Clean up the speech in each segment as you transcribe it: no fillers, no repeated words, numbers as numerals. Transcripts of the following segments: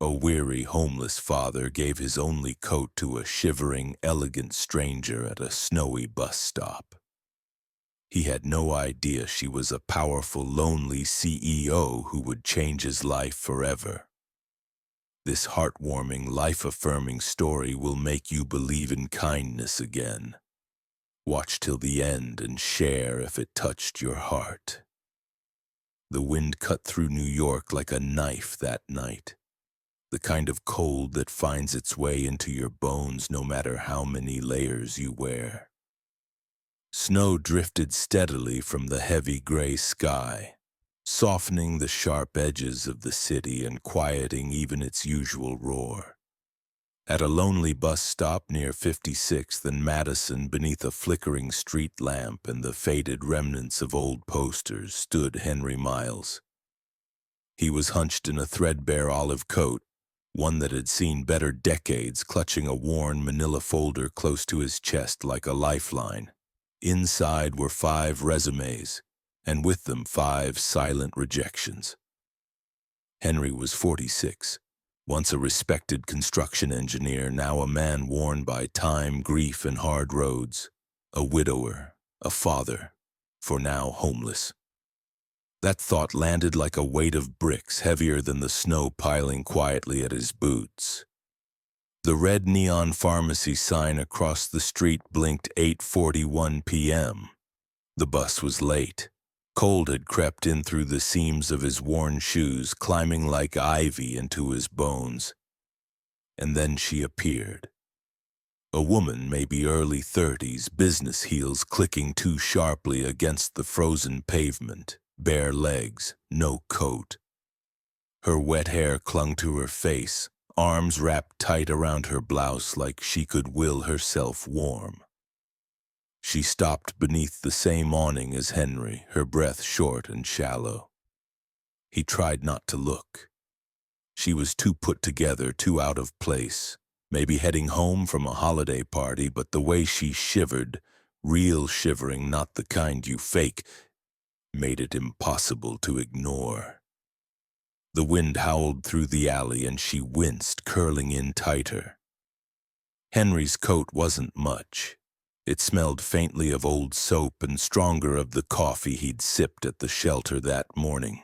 A weary homeless father gave his only coat to a shivering, elegant stranger at a snowy bus stop. He had no idea she was a powerful, lonely CEO who would change his life forever. This heartwarming, life-affirming story will make you believe in kindness again. Watch till the end and share if it touched your heart. The wind cut through New York like a knife that night. The kind of cold that finds its way into your bones no matter how many layers you wear. Snow drifted steadily from the heavy gray sky, softening the sharp edges of the city and quieting even its usual roar. At a lonely bus stop near 56th and Madison, beneath a flickering street lamp and the faded remnants of old posters, stood Henry Miles. He was hunched in a threadbare olive coat, one that had seen better decades, clutching a worn manila folder close to his chest like a lifeline. Inside were 5 resumes, and with them 5 silent rejections. Henry was 46, once a respected construction engineer, now a man worn by time, grief, and hard roads, a widower, a father, for now homeless. That thought landed like a weight of bricks, heavier than the snow piling quietly at his boots. The red neon pharmacy sign across the street blinked 8:41 p.m. The bus was late. Cold had crept in through the seams of his worn shoes, climbing like ivy into his bones. And then she appeared. A woman, maybe early 30s, business heels clicking too sharply against the frozen pavement, bare legs, no coat. Her wet hair clung to her face, arms wrapped tight around her blouse like she could will herself warm. She stopped beneath the same awning as Henry, her breath short and shallow. He tried not to look. She was too put together, too out of place, maybe heading home from a holiday party, but the way she shivered, real shivering, not the kind you fake, made it impossible to ignore. The wind howled through the alley and she winced, curling in tighter. Henry's coat wasn't much. It smelled faintly of old soap and stronger of the coffee he'd sipped at the shelter that morning.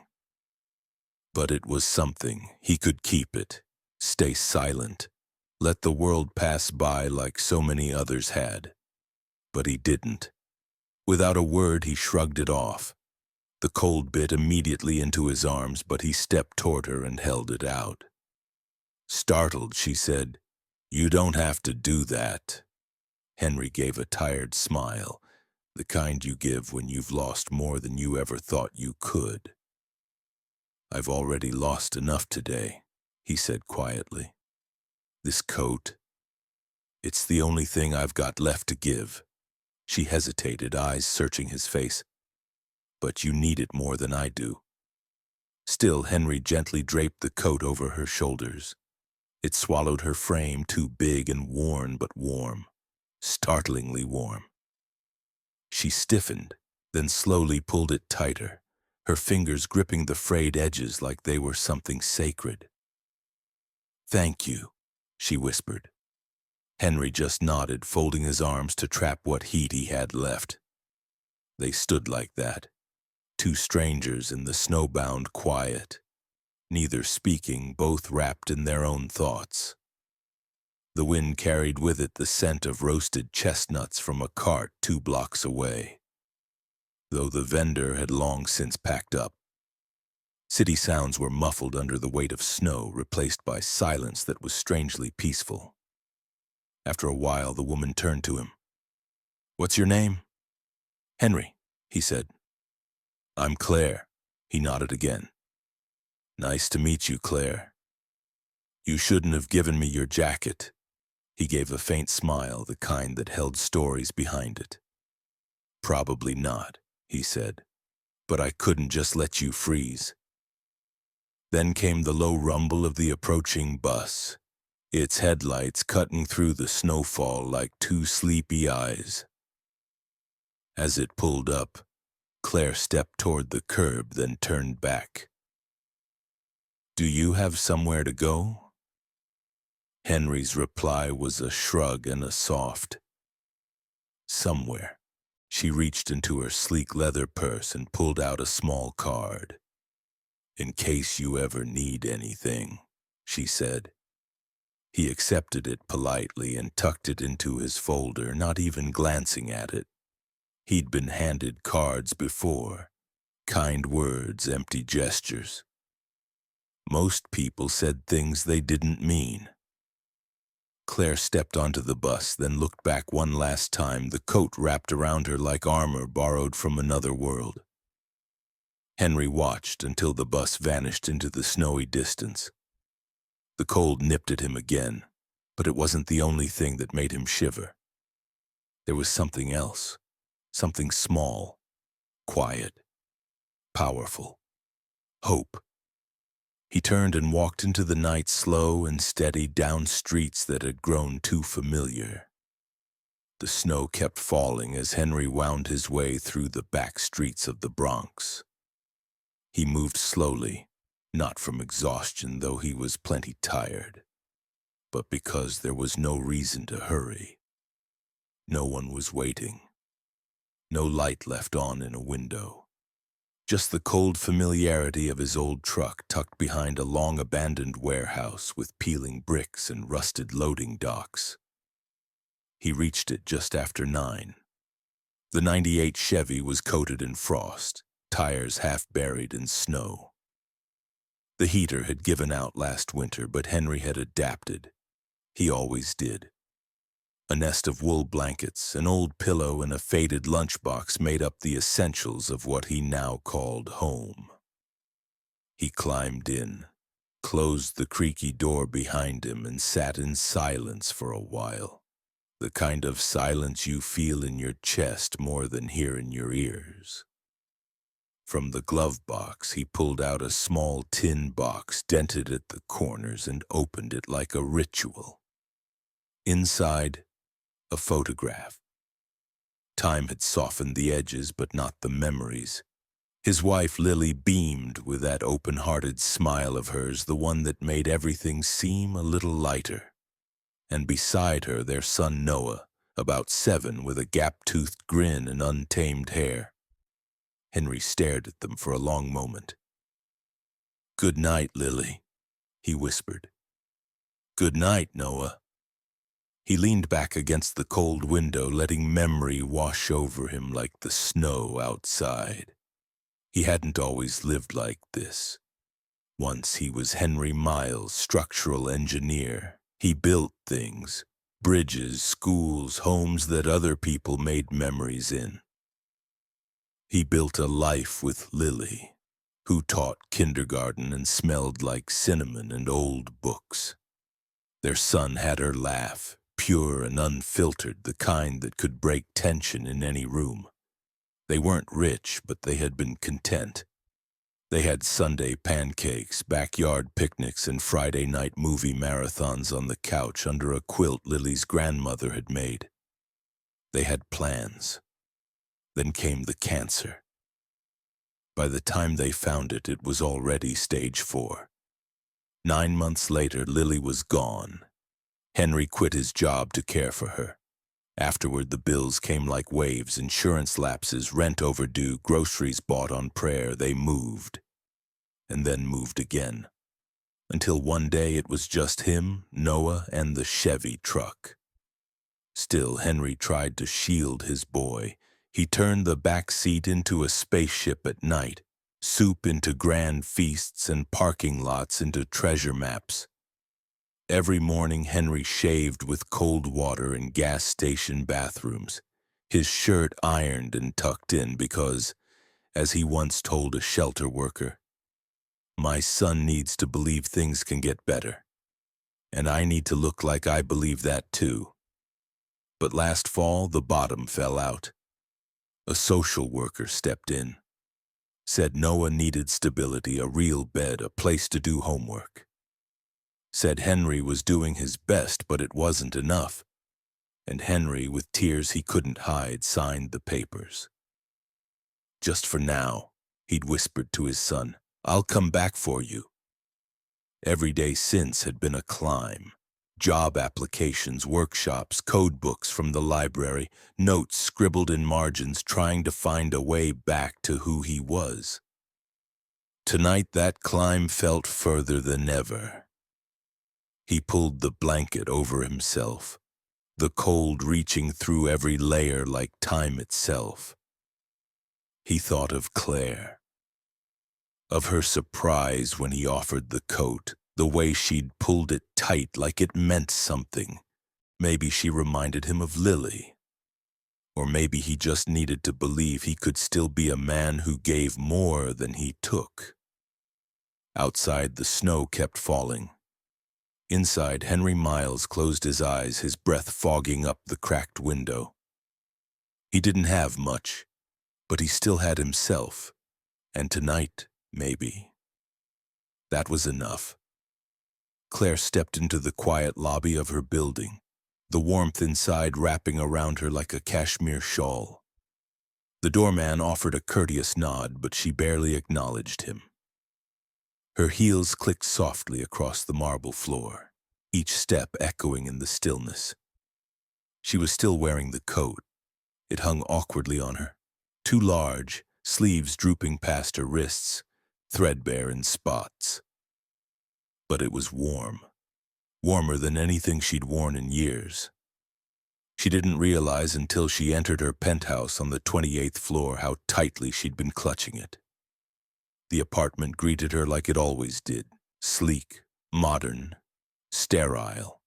But it was something. He could keep it, stay silent, let the world pass by like so many others had. But he didn't. Without a word, he shrugged it off. The cold bit immediately into his arms, but he stepped toward her and held it out. Startled, she said, "You don't have to do that." Henry gave a tired smile, the kind you give when you've lost more than you ever thought you could. "I've already lost enough today," he said quietly. "This coat, it's the only thing I've got left to give." She hesitated, eyes searching his face. "But you need it more than I do." Still, Henry gently draped the coat over her shoulders. It swallowed her frame, too big and worn but warm, startlingly warm. She stiffened, then slowly pulled it tighter, her fingers gripping the frayed edges like they were something sacred. "Thank you," she whispered. Henry just nodded, folding his arms to trap what heat he had left. They stood like that, 2 strangers in the snowbound quiet, neither speaking, both wrapped in their own thoughts. The wind carried with it the scent of roasted chestnuts from a cart 2 blocks away, though the vendor had long since packed up. City sounds were muffled under the weight of snow, replaced by silence that was strangely peaceful. After a while, the woman turned to him. "What's your name?" "Henry," he said. "I'm Claire." He nodded again. "Nice to meet you, Claire. You shouldn't have given me your jacket." He gave a faint smile, the kind that held stories behind it. "Probably not," he said, "but I couldn't just let you freeze." Then came the low rumble of the approaching bus, its headlights cutting through the snowfall like 2 sleepy eyes. As it pulled up, Claire stepped toward the curb, then turned back. "Do you have somewhere to go?" Henry's reply was a shrug and a soft "somewhere." She reached into her sleek leather purse and pulled out a small card. "In case you ever need anything," she said. He accepted it politely and tucked it into his folder, not even glancing at it. He'd been handed cards before. Kind words, empty gestures. Most people said things they didn't mean. Claire stepped onto the bus, then looked back one last time, the coat wrapped around her like armor borrowed from another world. Henry watched until the bus vanished into the snowy distance. The cold nipped at him again, but it wasn't the only thing that made him shiver. There was something else, something small, quiet, powerful. Hope. He turned and walked into the night, slow and steady, down streets that had grown too familiar. The snow kept falling as Henry wound his way through the back streets of the Bronx. He moved slowly, not from exhaustion, though he was plenty tired, but because there was no reason to hurry. No one was waiting. No light left on in a window. Just the cold familiarity of his old truck tucked behind a long-abandoned warehouse with peeling bricks and rusted loading docks. He reached it just after 9. The '98 Chevy was coated in frost, tires half buried in snow. The heater had given out last winter, but Henry had adapted. He always did. A nest of wool blankets, an old pillow, and a faded lunchbox made up the essentials of what he now called home. He climbed in, closed the creaky door behind him, and sat in silence for a while. The kind of silence you feel in your chest more than hear in your ears. From the glove box, he pulled out a small tin box dented at the corners and opened it like a ritual. Inside, a photograph. Time had softened the edges, but not the memories. His wife Lily beamed with that open-hearted smile of hers, the one that made everything seem a little lighter. And beside her, their son Noah, about 7, with a gap-toothed grin and untamed hair. Henry stared at them for a long moment. "Good night, Lily," he whispered. "Good night, Noah." He leaned back against the cold window, letting memory wash over him like the snow outside. He hadn't always lived like this. Once he was Henry Miles, structural engineer. He built things, bridges, schools, homes that other people made memories in. He built a life with Lily, who taught kindergarten and smelled like cinnamon and old books. Their son had her laugh, pure and unfiltered, the kind that could break tension in any room. They weren't rich, but they had been content. They had Sunday pancakes, backyard picnics, and Friday night movie marathons on the couch under a quilt Lily's grandmother had made. They had plans. Then came the cancer. By the time they found it, it was already stage 4. 9 months later, Lily was gone. Henry quit his job to care for her. Afterward, the bills came like waves, insurance lapses, rent overdue, groceries bought on prayer. They moved, and then moved again, until one day it was just him, Noah, and the Chevy truck. Still, Henry tried to shield his boy. He turned the back seat into a spaceship at night, soup into grand feasts, and parking lots into treasure maps. Every morning, Henry shaved with cold water in gas station bathrooms, his shirt ironed and tucked in because, as he once told a shelter worker, "My son needs to believe things can get better, and I need to look like I believe that too." But last fall, the bottom fell out. A social worker stepped in, said Noah needed stability, a real bed, a place to do homework. Said Henry was doing his best, but it wasn't enough. And Henry, with tears he couldn't hide, signed the papers. "Just for now," he'd whispered to his son, "I'll come back for you." Every day since had been a climb. Job applications, workshops, code books from the library, notes scribbled in margins trying to find a way back to who he was. Tonight that climb felt further than ever. He pulled the blanket over himself, the cold reaching through every layer like time itself. He thought of Claire, of her surprise when he offered the coat, the way she'd pulled it tight like it meant something. Maybe she reminded him of Lily. Or maybe he just needed to believe he could still be a man who gave more than he took. Outside, the snow kept falling. Inside, Henry Miles closed his eyes, his breath fogging up the cracked window. He didn't have much, but he still had himself. And tonight, maybe. That was enough. Claire stepped into the quiet lobby of her building, the warmth inside wrapping around her like a cashmere shawl. The doorman offered a courteous nod, but she barely acknowledged him. Her heels clicked softly across the marble floor, each step echoing in the stillness. She was still wearing the coat. It hung awkwardly on her, too large, sleeves drooping past her wrists, threadbare in spots. But it was warm, warmer than anything she'd worn in years. She didn't realize until she entered her penthouse on the 28th floor how tightly she'd been clutching it. The apartment greeted her like it always did, sleek, modern, sterile.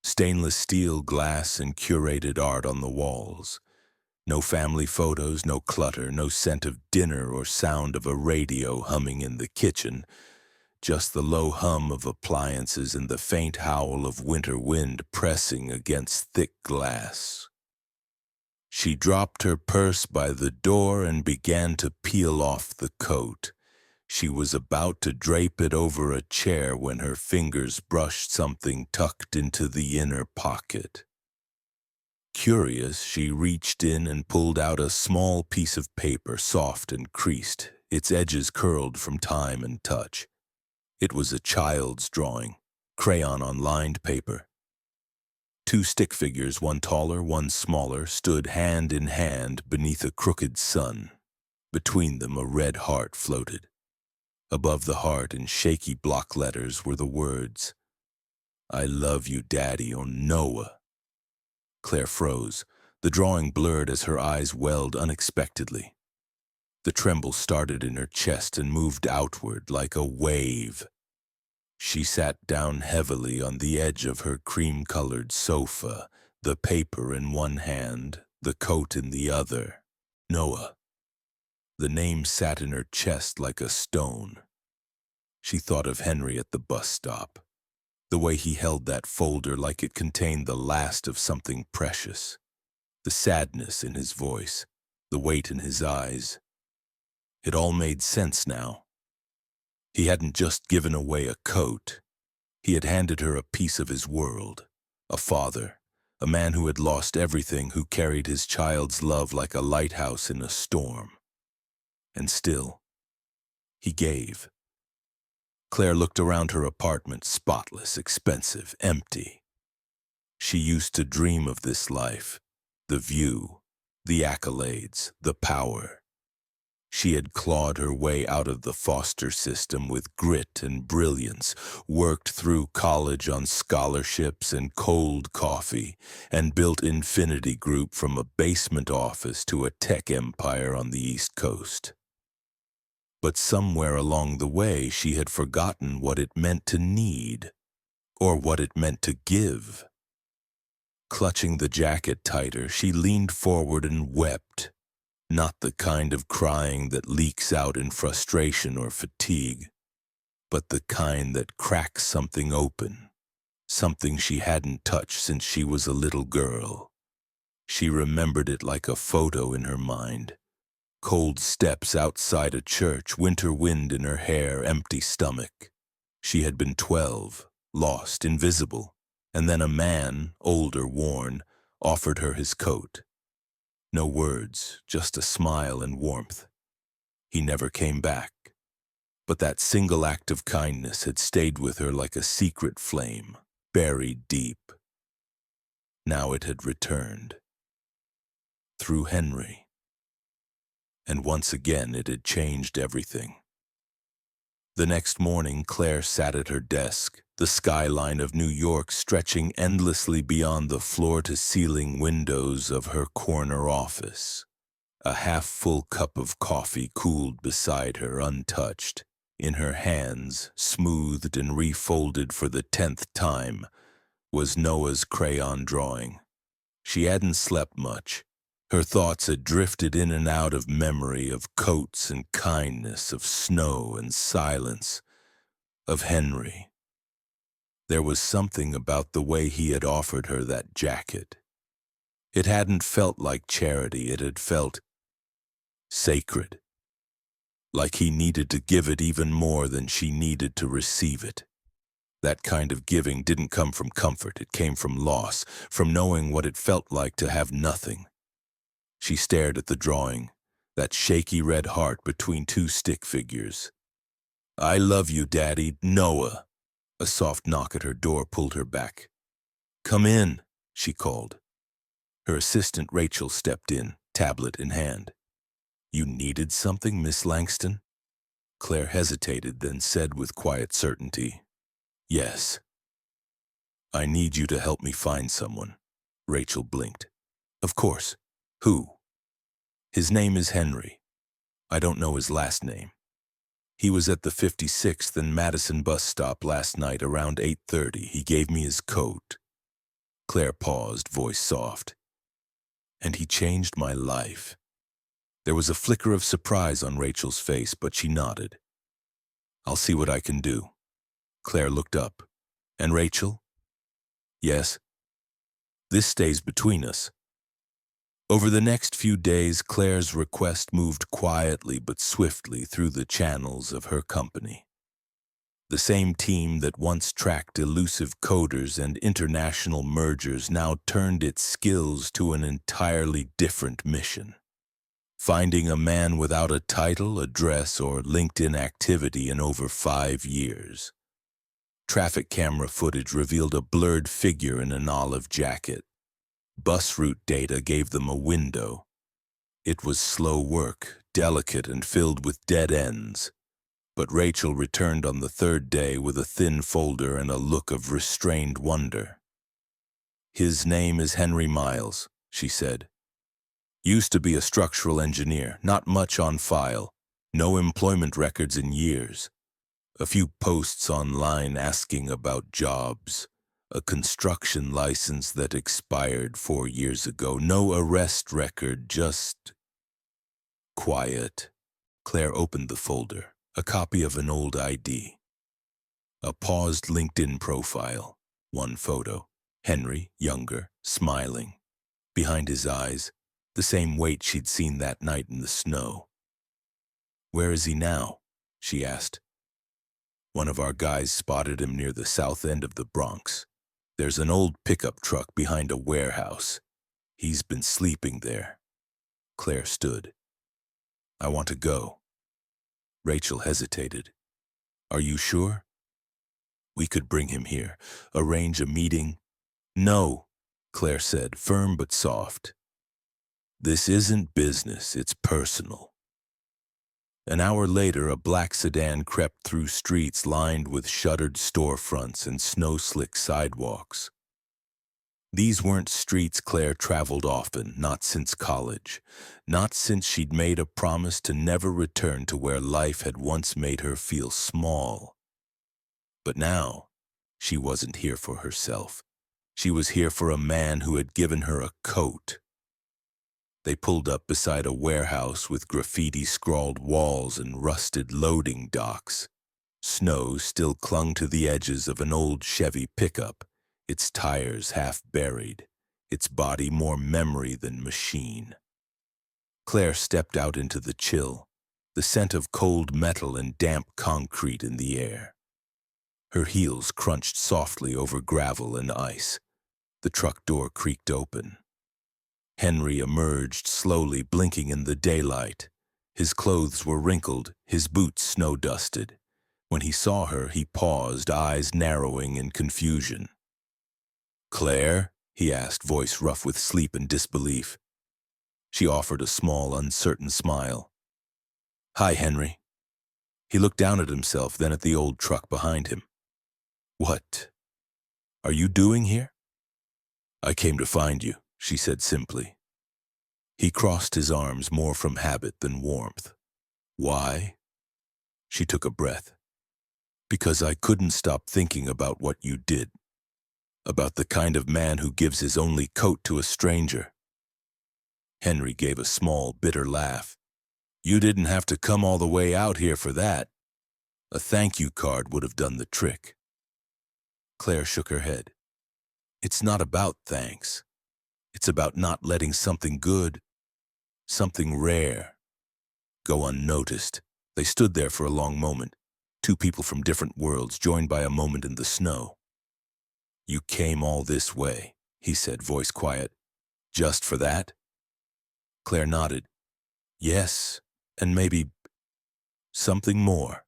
Stainless steel glass and curated art on the walls. No family photos, no clutter, no scent of dinner or sound of a radio humming in the kitchen. Just the low hum of appliances and the faint howl of winter wind pressing against thick glass. She dropped her purse by the door and began to peel off the coat. She was about to drape it over a chair when her fingers brushed something tucked into the inner pocket. Curious, she reached in and pulled out a small piece of paper, soft and creased, its edges curled from time and touch. It was a child's drawing, crayon on lined paper. Two stick figures, one taller, one smaller, stood hand in hand beneath a crooked sun. Between them a red heart floated. Above the heart in shaky block letters were the words, "I love you, Daddy," or Noah. Claire froze. The drawing blurred as her eyes welled unexpectedly. The tremble started in her chest and moved outward like a wave. She sat down heavily on the edge of her cream-colored sofa, the paper in one hand, the coat in the other. Noah. The name sat in her chest like a stone. She thought of Henry at the bus stop, the way he held that folder like it contained the last of something precious, the sadness in his voice, the weight in his eyes. It all made sense now. He hadn't just given away a coat. He had handed her a piece of his world, a father, a man who had lost everything, who carried his child's love like a lighthouse in a storm. And still, he gave. Claire looked around her apartment, spotless, expensive, empty. She used to dream of this life, the view, the accolades, the power. She had clawed her way out of the foster system with grit and brilliance, worked through college on scholarships and cold coffee, and built Infinity Group from a basement office to a tech empire on the East Coast. But somewhere along the way, she had forgotten what it meant to need, or what it meant to give. Clutching the jacket tighter, she leaned forward and wept. Not the kind of crying that leaks out in frustration or fatigue, but the kind that cracks something open, something she hadn't touched since she was a little girl. She remembered it like a photo in her mind. Cold steps outside a church, winter wind in her hair, empty stomach. She had been 12, lost, invisible, and then a man, older, worn, offered her his coat. No words, just a smile and warmth. He never came back. But that single act of kindness had stayed with her like a secret flame. buried deep. Now it had returned. Through Henry. And once again it had changed everything. The next morning, Claire sat at her desk, the skyline of New York stretching endlessly beyond the floor-to-ceiling windows of her corner office. A half-full cup of coffee cooled beside her untouched. In her hands, smoothed and refolded for the 10th time, was Noah's crayon drawing. She hadn't slept much. Her thoughts had drifted in and out of memory of coats and kindness, of snow and silence, of Henry. There was something about the way he had offered her that jacket. It hadn't felt like charity, it had felt sacred. Like he needed to give it even more than she needed to receive it. That kind of giving didn't come from comfort, it came from loss, from knowing what it felt like to have nothing. She stared at the drawing, that shaky red heart between two stick figures. "I love you, Daddy, Noah." A soft knock at her door pulled her back. "Come in," she called. Her assistant Rachel stepped in, tablet in hand. "You needed something, Miss Langston?" Claire hesitated, then said with quiet certainty, "Yes." "I need you to help me find someone." Rachel blinked. "Of course. Who?" "His name is Henry. I don't know his last name. He was at the 56th and Madison bus stop last night around 8:30. He gave me his coat." Claire paused, voice soft. "And he changed my life." There was a flicker of surprise on Rachel's face, but she nodded. "I'll see what I can do." Claire looked up. "And Rachel?" "Yes?" "This stays between us." Over the next few days, Claire's request moved quietly but swiftly through the channels of her company. The same team that once tracked elusive coders and international mergers now turned its skills to an entirely different mission. Finding a man without a title, address, or LinkedIn activity in over 5 years. Traffic camera footage revealed a blurred figure in an olive jacket. Bus route data gave them a window. It was slow work, delicate and filled with dead ends. But Rachel returned on the 3rd day with a thin folder and a look of restrained wonder. "His name is Henry Miles," she said. "Used to be a structural engineer, not much on file, no employment records in years. A few posts online asking about jobs. A construction license that expired 4 years ago. No arrest record, just quiet." Claire opened the folder, a copy of an old ID. A paused LinkedIn profile, one photo. Henry, younger, smiling. Behind his eyes, the same weight she'd seen that night in the snow. "Where is he now?" she asked. "One of our guys spotted him near the south end of the Bronx. There's an old pickup truck behind a warehouse. He's been sleeping there." Claire stood. "I want to go." Rachel hesitated. "Are you sure?" "We could bring him here, arrange a meeting." "No," Claire said, firm but soft. "This isn't business, it's personal." An hour later, a black sedan crept through streets lined with shuttered storefronts and snow-slick sidewalks. These weren't streets Claire traveled often, not since college, not since she'd made a promise to never return to where life had once made her feel small. But now, she wasn't here for herself. She was here for a man who had given her a coat. They pulled up beside a warehouse with graffiti-scrawled walls and rusted loading docks. Snow still clung to the edges of an old Chevy pickup, its tires half buried, its body more memory than machine. Claire stepped out into the chill, the scent of cold metal and damp concrete in the air. Her heels crunched softly over gravel and ice. The truck door creaked open. Henry emerged slowly, blinking in the daylight. His clothes were wrinkled, his boots snow-dusted. When he saw her, he paused, eyes narrowing in confusion. Claire? He asked, voice rough with sleep and disbelief. She offered a small, uncertain smile. Hi, Henry. He looked down at himself, then at the old truck behind him. What are you doing here? I came to find you, she said simply. He crossed his arms more from habit than warmth. Why? She took a breath. Because I couldn't stop thinking about what you did. About the kind of man who gives his only coat to a stranger. Henry gave a small, bitter laugh. You didn't have to come all the way out here for that. A thank you card would have done the trick. Claire shook her head. It's not about thanks. It's about not letting something good, something rare, go unnoticed. They stood there for a long moment, two people from different worlds joined by a moment in the snow. You came all this way, he said, voice quiet. Just for that? Claire nodded. Yes, and maybe something more.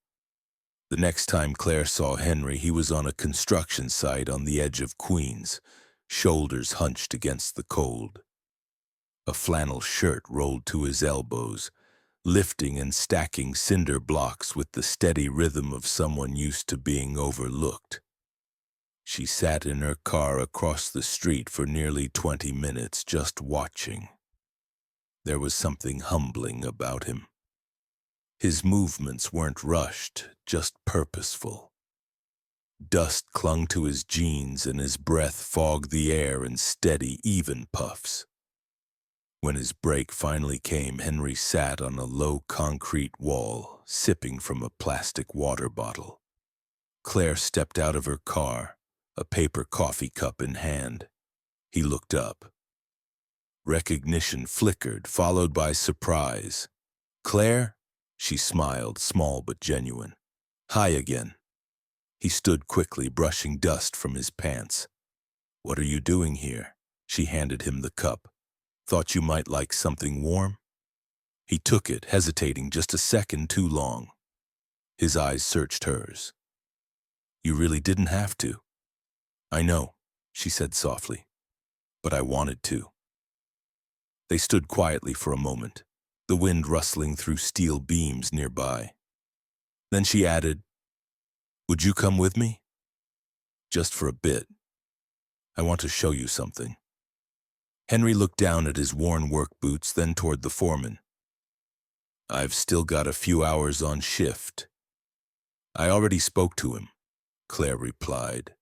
The next time Claire saw Henry, he was on a construction site on the edge of Queens, shoulders hunched against the cold. A flannel shirt rolled to his elbows, lifting and stacking cinder blocks with the steady rhythm of someone used to being overlooked. She sat in her car across the street for nearly 20 minutes, just watching. There was something humbling about him. His movements weren't rushed, just purposeful. Dust clung to his jeans and his breath fogged the air in steady, even puffs. When his break finally came, Henry sat on a low concrete wall, sipping from a plastic water bottle. Claire stepped out of her car, a paper coffee cup in hand. He looked up. Recognition flickered, followed by surprise. Claire? She smiled, small but genuine. Hi again. He stood quickly, brushing dust from his pants. What are you doing here? She handed him the cup. Thought you might like something warm? He took it, hesitating just a second too long. His eyes searched hers. You really didn't have to. I know, she said softly, but I wanted to. They stood quietly for a moment, the wind rustling through steel beams nearby. Then she added, Would you come with me? Just for a bit. I want to show you something. Henry looked down at his worn work boots, then toward the foreman. I've still got a few hours on shift. I already spoke to him, Claire replied.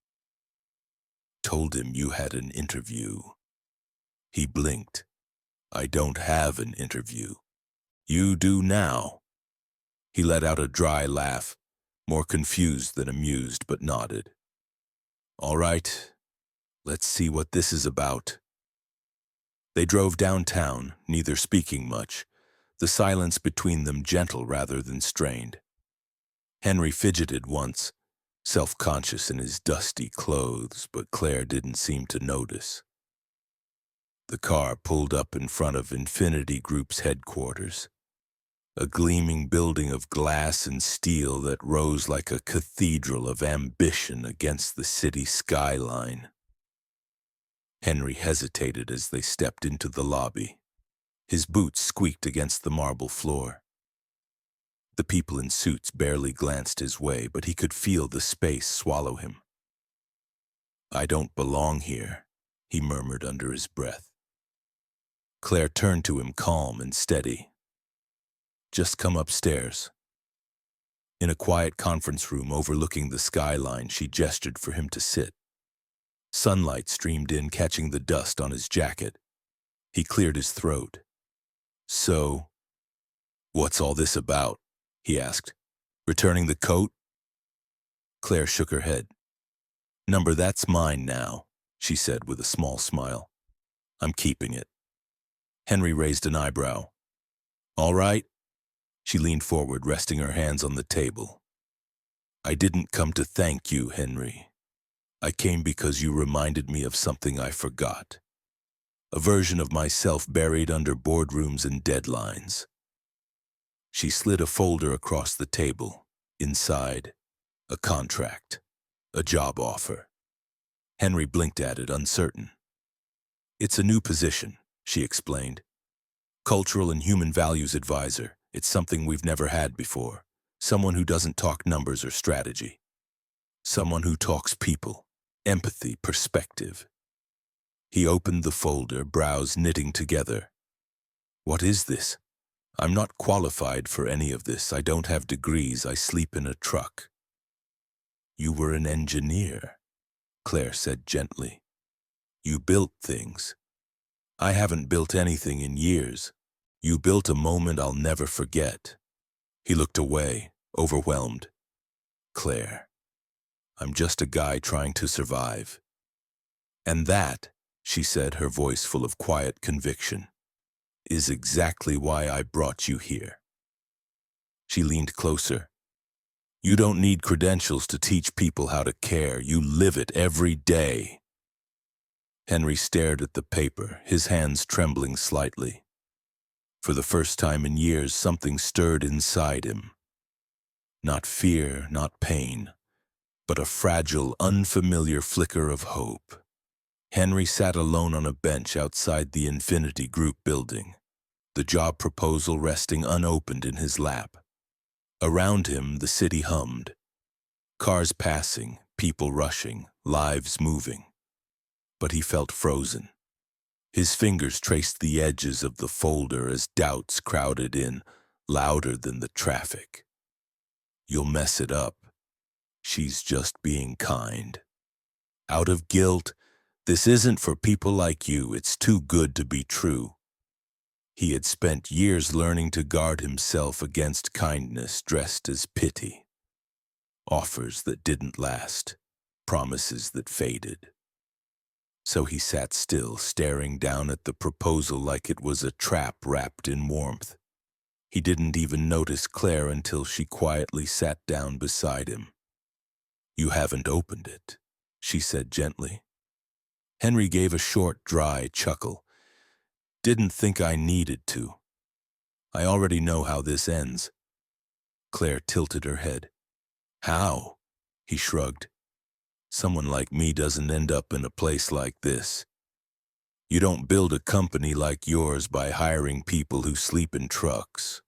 Told him you had an interview. He blinked. I don't have an interview. You do now. He let out a dry laugh, more confused than amused, but nodded. All right, let's see what this is about. They drove downtown, neither speaking much, the silence between them gentle rather than strained. Henry fidgeted once, self-conscious in his dusty clothes, but Claire didn't seem to notice. The car pulled up in front of Infinity Group's headquarters, a gleaming building of glass and steel that rose like a cathedral of ambition against the city skyline. Henry hesitated as they stepped into the lobby. His boots squeaked against the marble floor. The people in suits barely glanced his way, but he could feel the space swallow him. I don't belong here, he murmured under his breath. Claire turned to him, calm and steady. Just come upstairs. In a quiet conference room overlooking the skyline, she gestured for him to sit. Sunlight streamed in, catching the dust on his jacket. He cleared his throat. So, what's all this about? He asked. Returning the coat? Claire shook her head. Number, that's mine now, she said with a small smile. I'm keeping it. Henry raised an eyebrow. All right? She leaned forward, resting her hands on the table. I didn't come to thank you, Henry. I came because you reminded me of something I forgot. A version of myself buried under boardrooms and deadlines. She slid a folder across the table. Inside, a contract, a job offer. Henry blinked at it, uncertain. It's a new position, she explained. Cultural and human values advisor. It's something we've never had before. Someone who doesn't talk numbers or strategy. Someone who talks people, empathy, perspective. He opened the folder, brows knitting together. What is this? I'm not qualified for any of this. I don't have degrees. I sleep in a truck. You were an engineer, Claire said gently. You built things. I haven't built anything in years. You built a moment I'll never forget. He looked away, overwhelmed. Claire, I'm just a guy trying to survive. And that, she said, her voice full of quiet conviction, is exactly why I brought you here. She leaned closer. You don't need credentials to teach people how to care. You live it every day. Henry stared at the paper, his hands trembling slightly. For the first time in years, something stirred inside him. Not fear, not pain, but a fragile, unfamiliar flicker of hope. Henry sat alone on a bench outside the Infinity Group building, the job proposal resting unopened in his lap. Around him, the city hummed. Cars passing, people rushing, lives moving. But he felt frozen. His fingers traced the edges of the folder as doubts crowded in, louder than the traffic. You'll mess it up. She's just being kind. Out of guilt, this isn't for people like you. It's too good to be true. He had spent years learning to guard himself against kindness dressed as pity. Offers that didn't last, promises that faded. So he sat still, staring down at the proposal like it was a trap wrapped in warmth. He didn't even notice Claire until she quietly sat down beside him. You haven't opened it, she said gently. Henry gave a short, dry chuckle. Didn't think I needed to. I already know how this ends. Claire tilted her head. How? He shrugged. Someone like me doesn't end up in a place like this. You don't build a company like yours by hiring people who sleep in trucks.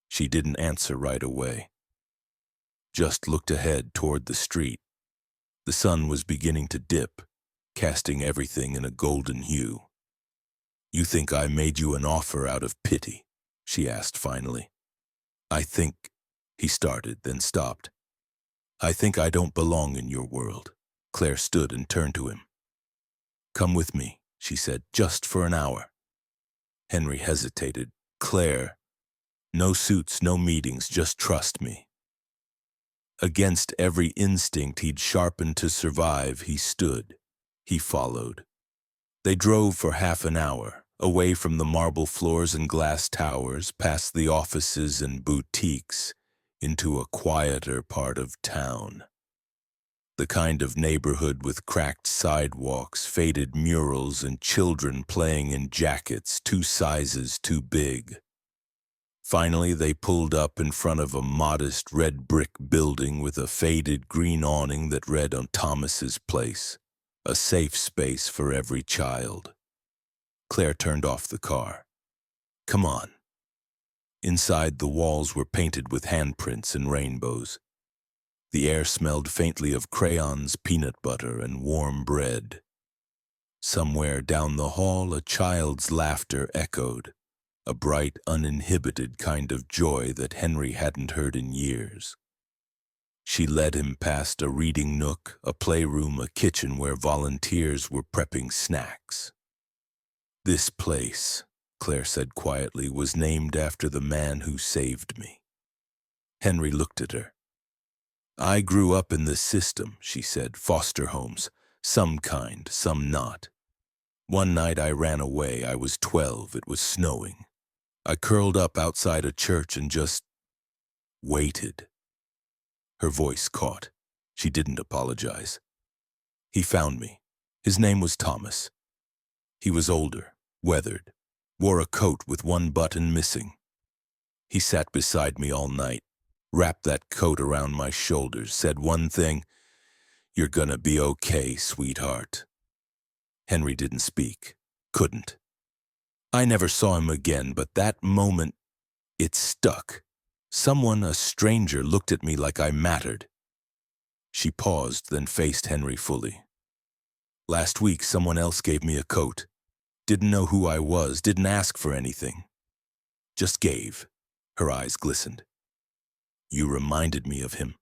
She didn't answer right away. Just looked ahead toward the street. The sun was beginning to dip, casting everything in a golden hue. You think I made you an offer out of pity? She asked finally. I think, he started, then stopped. I think I don't belong in your world. Claire stood and turned to him. Come with me, she said, just for an hour. Henry hesitated. Claire, no suits, no meetings, just trust me. Against every instinct he'd sharpened to survive, he stood. He followed. They drove for half an hour, away from the marble floors and glass towers, past the offices and boutiques, into a quieter part of town. The kind of neighborhood with cracked sidewalks, faded murals, and children playing in jackets 2 sizes too big. Finally, they pulled up in front of a modest red brick building with a faded green awning that read on Thomas's Place, a safe space for every child. Claire turned off the car. Come on. Inside, the walls were painted with handprints and rainbows. The air smelled faintly of crayons, peanut butter, and warm bread. Somewhere down the hall, a child's laughter echoed, a bright, uninhibited kind of joy that Henry hadn't heard in years. She led him past a reading nook, a playroom, a kitchen where volunteers were prepping snacks. This place, Claire said quietly, was named after the man who saved me. Henry looked at her. I grew up in the system, she said, foster homes, some kind, some not. One night I ran away. I was 12. It was snowing. I curled up outside a church and just waited. Her voice caught. She didn't apologize. He found me. His name was Thomas. He was older, weathered, wore a coat with one button missing. He sat beside me all night, wrapped that coat around my shoulders, said one thing, You're gonna be okay, sweetheart. Henry didn't speak. Couldn't. I never saw him again, but that moment, it stuck. Someone, a stranger, looked at me like I mattered. She paused, then faced Henry fully. Last week, someone else gave me a coat. Didn't know who I was, didn't ask for anything. Just gave. Her eyes glistened. You reminded me of him.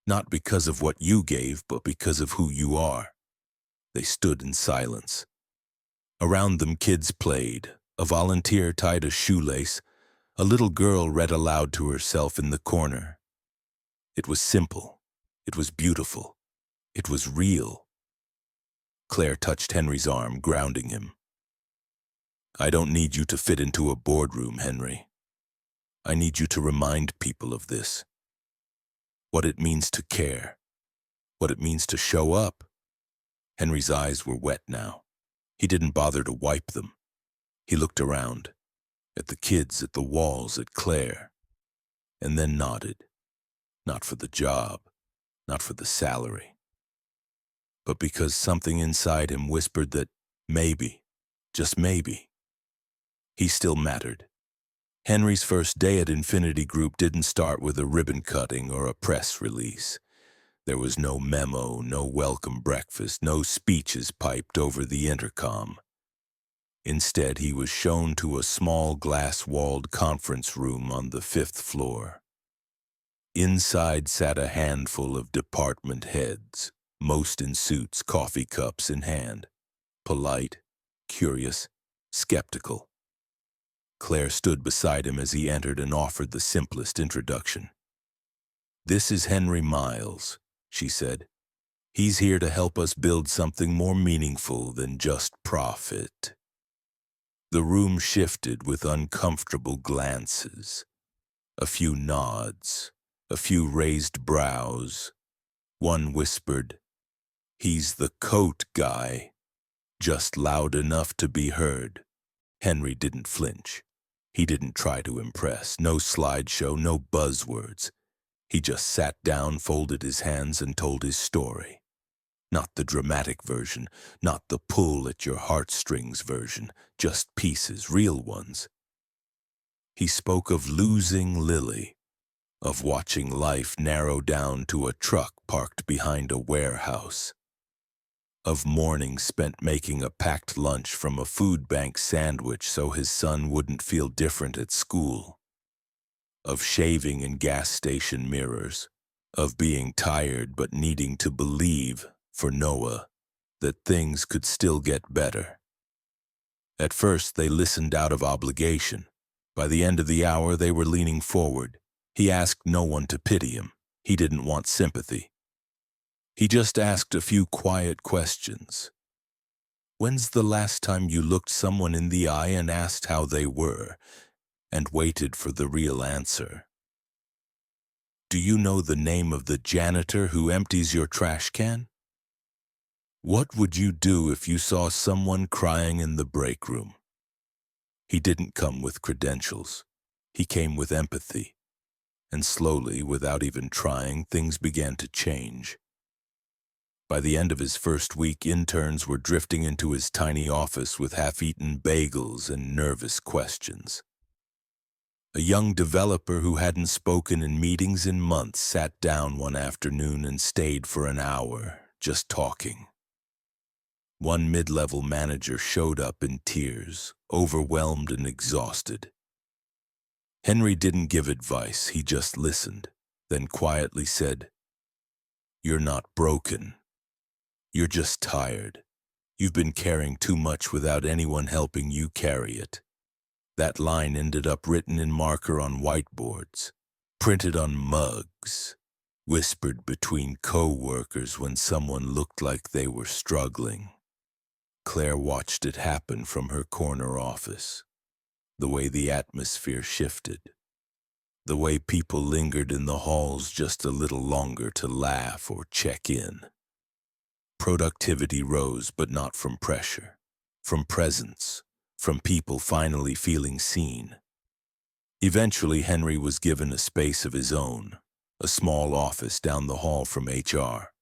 Not because of what you gave, but because of who you are. They stood in silence. Around them kids played. A volunteer tied a shoelace. A little girl read aloud to herself in the corner. It was simple. It was beautiful. It was real. Claire touched Henry's arm, grounding him. I don't need you to fit into a boardroom, Henry. I need you to remind people of this. What it means to care. What it means to show up. Henry's eyes were wet now. He didn't bother to wipe them. He looked around, at the kids, at the walls, at Claire, and then nodded. Not for the job, not for the salary, but because something inside him whispered that maybe, just maybe, he still mattered. Henry's first day at Infinity Group didn't start with a ribbon cutting or a press release. There was no memo, no welcome breakfast, no speeches piped over the intercom. Instead, he was shown to a small glass-walled conference room on the 5th floor. Inside sat a handful of department heads, most in suits, coffee cups in hand. Polite, curious, skeptical. Claire stood beside him as he entered and offered the simplest introduction. This is Henry Miles, she said. He's here to help us build something more meaningful than just profit. The room shifted with uncomfortable glances, a few nods, a few raised brows. One whispered, "He's the coat guy," just loud enough to be heard. Henry didn't flinch. He didn't try to impress. No slideshow, no buzzwords. He just sat down, folded his hands, and told his story. Not the dramatic version, not the pull at your heartstrings version, just pieces, real ones. He spoke of losing Lily, of watching life narrow down to a truck parked behind a warehouse, of mornings spent making a packed lunch from a food bank sandwich so his son wouldn't feel different at school, of shaving in gas station mirrors, of being tired but needing to believe, for Noah, that things could still get better. At first, they listened out of obligation. By the end of the hour, they were leaning forward. He asked no one to pity him. He didn't want sympathy. He just asked a few quiet questions. When's the last time you looked someone in the eye and asked how they were, and waited for the real answer? Do you know the name of the janitor who empties your trash can? What would you do if you saw someone crying in the break room? He didn't come with credentials. He came with empathy. And slowly, without even trying, things began to change. By the end of his first week, interns were drifting into his tiny office with half-eaten bagels and nervous questions. A young developer who hadn't spoken in meetings in months sat down one afternoon and stayed for an hour, just talking. One mid-level manager showed up in tears, overwhelmed and exhausted. Henry didn't give advice, he just listened, then quietly said, "You're not broken. You're just tired. You've been carrying too much without anyone helping you carry it." That line ended up written in marker on whiteboards, printed on mugs, whispered between co-workers when someone looked like they were struggling. Claire watched it happen from her corner office. The way the atmosphere shifted. The way people lingered in the halls just a little longer to laugh or check in. Productivity rose, but not from pressure, from presence, from people finally feeling seen. Eventually, Henry was given a space of his own, a small office down the hall from HR.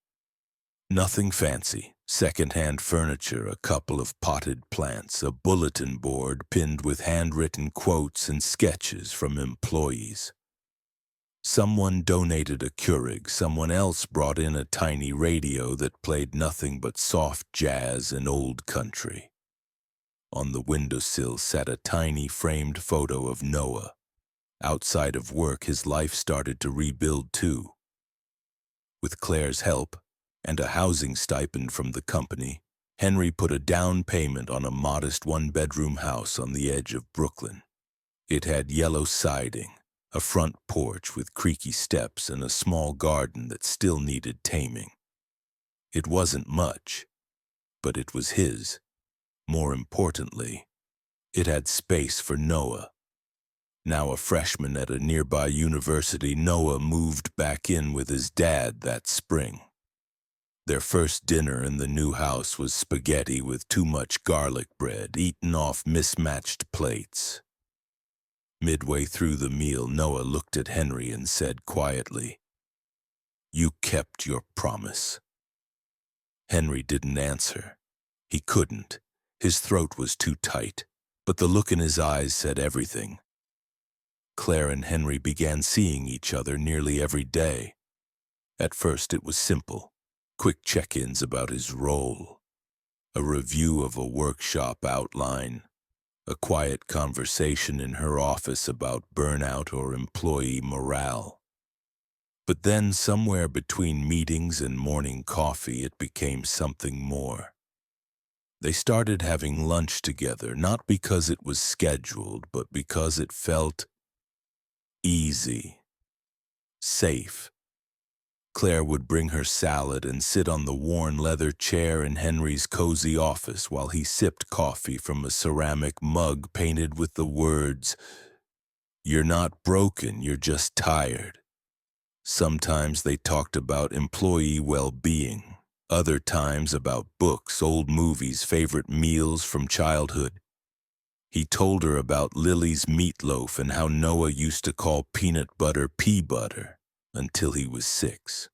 Nothing fancy. Second-hand furniture, a couple of potted plants, a bulletin board pinned with handwritten quotes and sketches from employees. Someone donated a Keurig, someone else brought in a tiny radio that played nothing but soft jazz and old country. On the windowsill sat a tiny framed photo of Noah. Outside of work, his life started to rebuild too. With Claire's help, and a housing stipend from the company, Henry put a down payment on a modest one-bedroom house on the edge of Brooklyn. It had yellow siding, a front porch with creaky steps, and a small garden that still needed taming. It wasn't much, but it was his. More importantly, it had space for Noah. Now a freshman at a nearby university, Noah moved back in with his dad that spring. Their first dinner in the new house was spaghetti with too much garlic bread, eaten off mismatched plates. Midway through the meal, Noah looked at Henry and said quietly, "You kept your promise." Henry didn't answer. He couldn't. His throat was too tight, but the look in his eyes said everything. Claire and Henry began seeing each other nearly every day. At first it was simple, quick check-ins about his role, a review of a workshop outline, a quiet conversation in her office about burnout or employee morale. But then, somewhere between meetings and morning coffee, it became something more. They started having lunch together, not because it was scheduled, but because it felt easy, safe. Claire would bring her salad and sit on the worn leather chair in Henry's cozy office while he sipped coffee from a ceramic mug painted with the words, "You're not broken, you're just tired." Sometimes they talked about employee well-being, other times about books, old movies, favorite meals from childhood. He told her about Lily's meatloaf and how Noah used to call peanut butter pea butter until he was 6.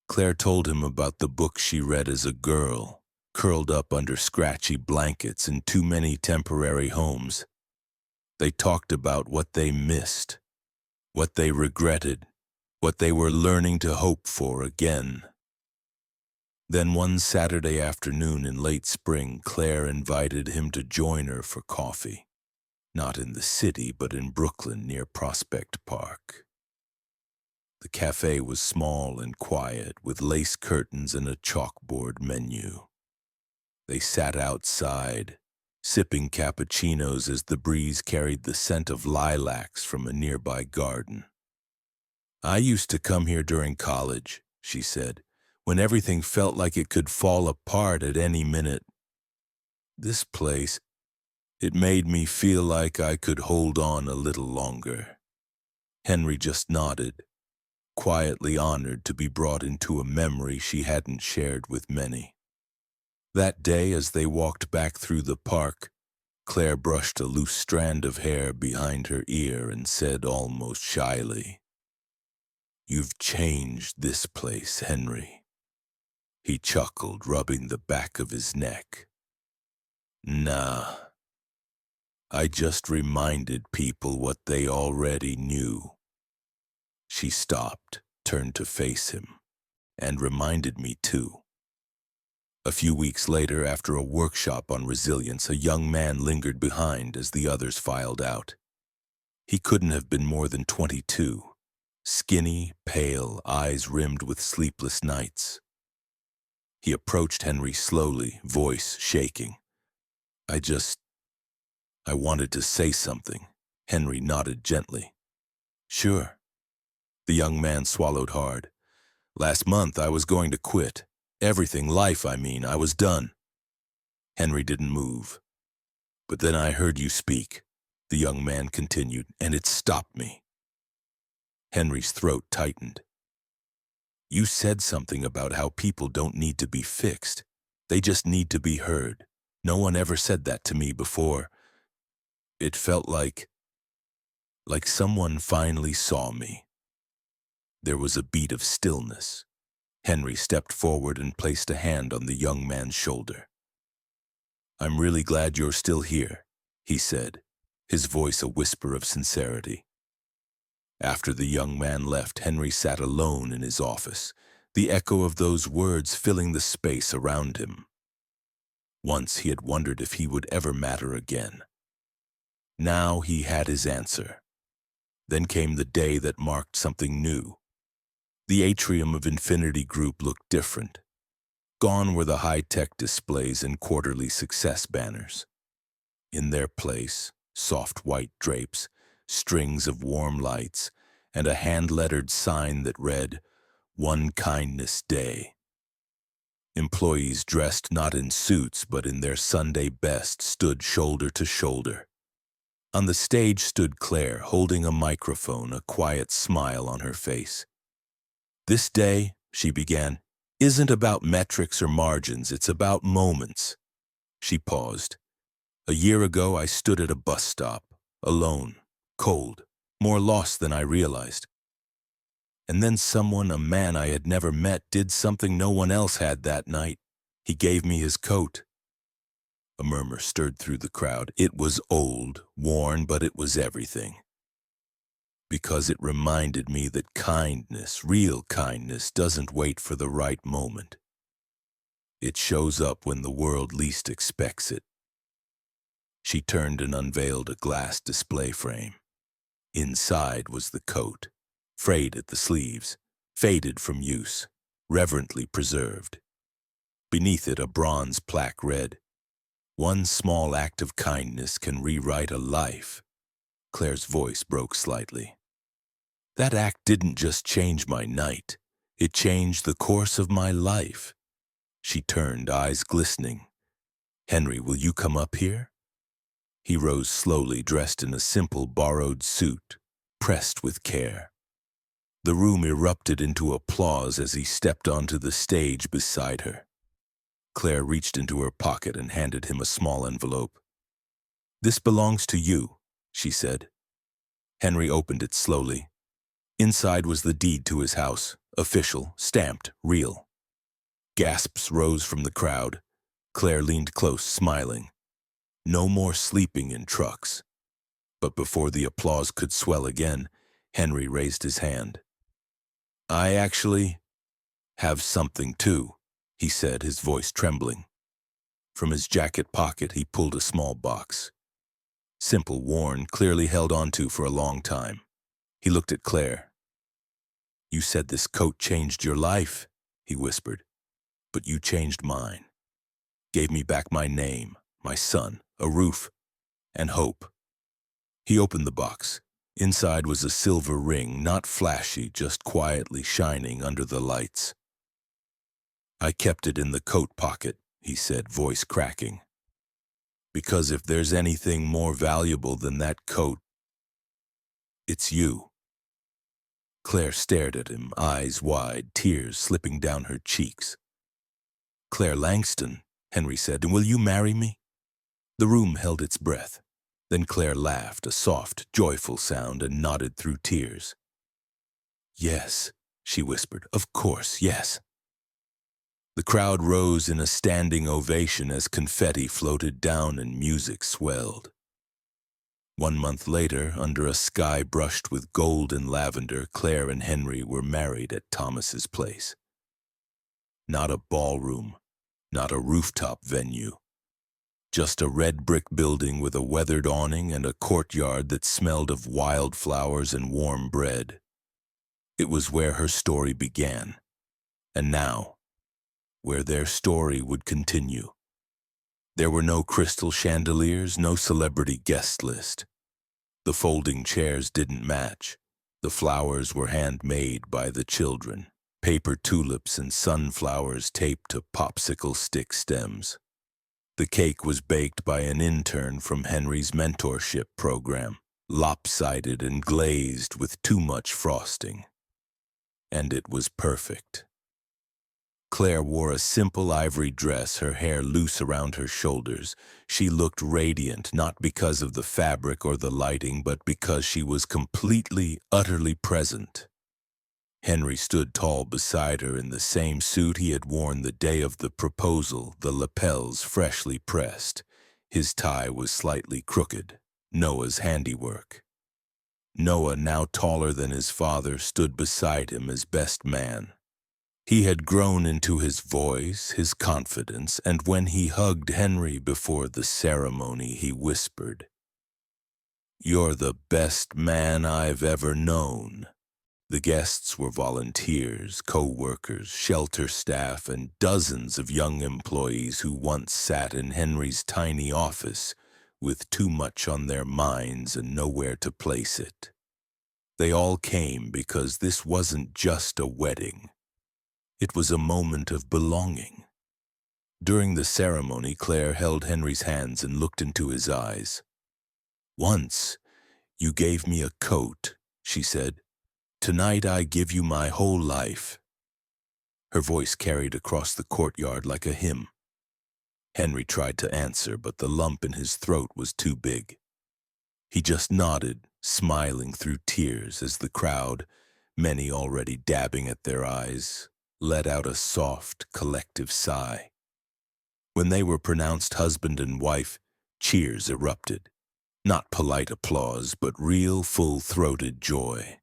Claire told him about the books she read as a girl, curled up under scratchy blankets in too many temporary homes. They talked about what they missed, what they regretted, what they were learning to hope for again. Then one Saturday afternoon in late spring, Claire invited him to join her for coffee. Not in the city, but in Brooklyn near Prospect Park. The cafe was small and quiet, with lace curtains and a chalkboard menu. They sat outside, sipping cappuccinos as the breeze carried the scent of lilacs from a nearby garden. "I used to come here during college," she said, "when everything felt like it could fall apart at any minute. This place, it made me feel like I could hold on a little longer." Henry just nodded, quietly honored to be brought into a memory she hadn't shared with many. That day, as they walked back through the park, Claire brushed a loose strand of hair behind her ear and said almost shyly, "You've changed this place, Henry." He chuckled, rubbing the back of his neck. "Nah, I just reminded people what they already knew." She stopped, turned to face him, and reminded me too. A few weeks later, after a workshop on resilience, a young man lingered behind as the others filed out. He couldn't have been more than 22, skinny, pale, eyes rimmed with sleepless nights. He approached Henry slowly, voice shaking. I wanted to say something." Henry nodded gently. "Sure." The young man swallowed hard. "Last month I was going to quit. Everything, life, I mean. I was done." Henry didn't move. "But then I heard you speak," the young man continued, "and it stopped me." Henry's throat tightened. "You said something about how people don't need to be fixed. They just need to be heard. No one ever said that to me before. It felt like someone finally saw me." There was a beat of stillness. Henry stepped forward and placed a hand on the young man's shoulder. "I'm really glad you're still here," he said, his voice a whisper of sincerity. After the young man left, Henry sat alone in his office, the echo of those words filling the space around him. Once he had wondered if he would ever matter again. Now he had his answer. Then came the day that marked something new. The atrium of Infinity Group looked different. Gone were the high-tech displays and quarterly success banners. In their place, soft white drapes, strings of warm lights, and a hand-lettered sign that read, "One Kindness Day." Employees dressed not in suits but in their Sunday best stood shoulder to shoulder. On the stage stood Claire, holding a microphone, a quiet smile on her face. "This day," she began, "isn't about metrics or margins, it's about moments." She paused. "A year ago, I stood at a bus stop, alone, cold, more lost than I realized. And then someone, a man I had never met, did something no one else had that night. He gave me his coat." A murmur stirred through the crowd. It was old, worn, but it was everything. "Because it reminded me that kindness, real kindness, doesn't wait for the right moment. It shows up when the world least expects it." She turned and unveiled a glass display frame. Inside was the coat, frayed at the sleeves, faded from use, reverently preserved. Beneath it a bronze plaque read, "One small act of kindness can rewrite a life." Claire's voice broke slightly. "That act didn't just change my night, it changed the course of my life." She turned, eyes glistening. "Henry, will you come up here?" He rose slowly, dressed in a simple borrowed suit, pressed with care. The room erupted into applause as he stepped onto the stage beside her. Claire reached into her pocket and handed him a small envelope. "This belongs to you," she said. Henry opened it slowly. Inside was the deed to his house, official, stamped, real. Gasps rose from the crowd. Claire leaned close, smiling. No more sleeping in trucks. But before the applause could swell again, Henry raised his hand. "I actually have something too," he said, his voice trembling. From his jacket pocket, he pulled a small box. Simple, worn, clearly held onto for a long time. He looked at Claire. "You said this coat changed your life," he whispered. "But you changed mine. Gave me back my name, my son, a roof, and hope." He opened the box. Inside was a silver ring, not flashy, just quietly shining under the lights. "I kept it in the coat pocket," he said, voice cracking. "Because if there's anything more valuable than that coat, it's you." Claire stared at him, eyes wide, tears slipping down her cheeks. "Claire Langston," Henry said, "and will you marry me?" The room held its breath. Then Claire laughed, a soft, joyful sound, and nodded through tears. "Yes," she whispered, "of course, yes." The crowd rose in a standing ovation as confetti floated down and music swelled. 1 month later, under a sky brushed with gold and lavender, Claire and Henry were married at Thomas's place. Not a ballroom, not a rooftop venue. Just a red brick building with a weathered awning and a courtyard that smelled of wildflowers and warm bread. It was where her story began, and now, where their story would continue. There were no crystal chandeliers, no celebrity guest list. The folding chairs didn't match. The flowers were handmade by the children, paper tulips and sunflowers taped to popsicle stick stems. The cake was baked by an intern from Henry's mentorship program, lopsided and glazed with too much frosting. And it was perfect. Claire wore a simple ivory dress, her hair loose around her shoulders. She looked radiant, not because of the fabric or the lighting, but because she was completely, utterly present. Henry stood tall beside her in the same suit he had worn the day of the proposal, the lapels freshly pressed. His tie was slightly crooked, Noah's handiwork. Noah, now taller than his father, stood beside him as best man. He had grown into his voice, his confidence, and when he hugged Henry before the ceremony, he whispered, "You're the best man I've ever known." The guests were volunteers, co-workers, shelter staff, and dozens of young employees who once sat in Henry's tiny office with too much on their minds and nowhere to place it. They all came because this wasn't just a wedding. It was a moment of belonging. During the ceremony, Claire held Henry's hands and looked into his eyes. "Once, you gave me a coat," she said. "Tonight I give you my whole life." Her voice carried across the courtyard like a hymn. Henry tried to answer, but the lump in his throat was too big. He just nodded, smiling through tears as the crowd, many already dabbing at their eyes, let out a soft, collective sigh. When they were pronounced husband and wife, cheers erupted. Not polite applause, but real, full-throated joy.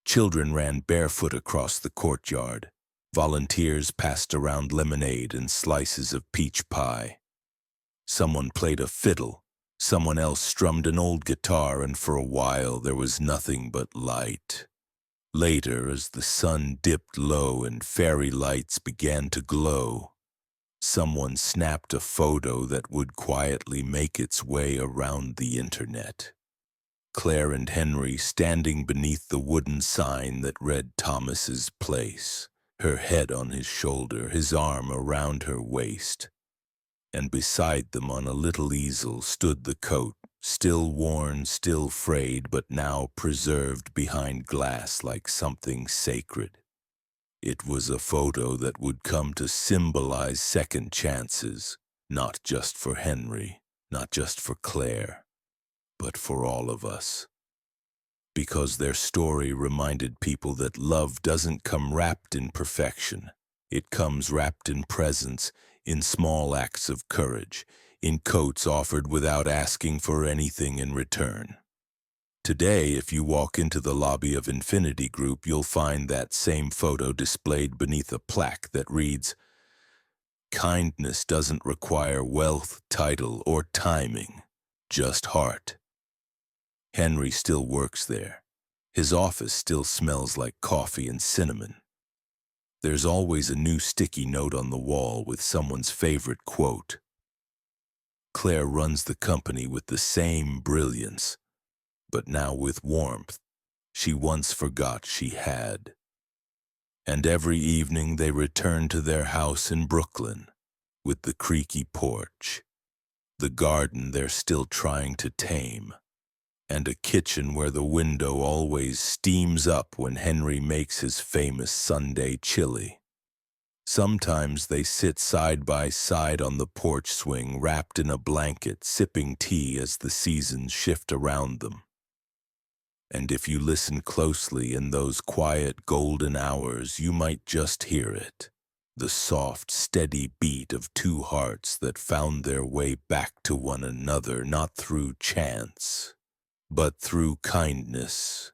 Children ran barefoot across the courtyard. Volunteers passed around lemonade and slices of peach pie. Someone played a fiddle. Someone else strummed an old guitar, and for a while there was nothing but light. Later, as the sun dipped low and fairy lights began to glow, someone snapped a photo that would quietly make its way around the internet. Claire and Henry standing beneath the wooden sign that read Thomas's Place, her head on his shoulder, his arm around her waist. And beside them on a little easel stood the coat, still worn, still frayed, but now preserved behind glass like something sacred. It was a photo that would come to symbolize second chances, not just for Henry, not just for Claire, but for all of us. Because their story reminded people that love doesn't come wrapped in perfection. It comes wrapped in presence, in small acts of courage, in coats offered without asking for anything in return. Today, if you walk into the lobby of Infinity Group, you'll find that same photo displayed beneath a plaque that reads, "Kindness doesn't require wealth, title, or timing, just heart." Henry still works there. His office still smells like coffee and cinnamon. There's always a new sticky note on the wall with someone's favorite quote. Claire runs the company with the same brilliance, but now with warmth she once forgot she had. And every evening they return to their house in Brooklyn, with the creaky porch, the garden they're still trying to tame, and a kitchen where the window always steams up when Henry makes his famous Sunday chili. Sometimes they sit side by side on the porch swing, wrapped in a blanket, sipping tea as the seasons shift around them. And if you listen closely in those quiet golden hours, you might just hear it, the soft, steady beat of two hearts that found their way back to one another, not through chance, but through kindness,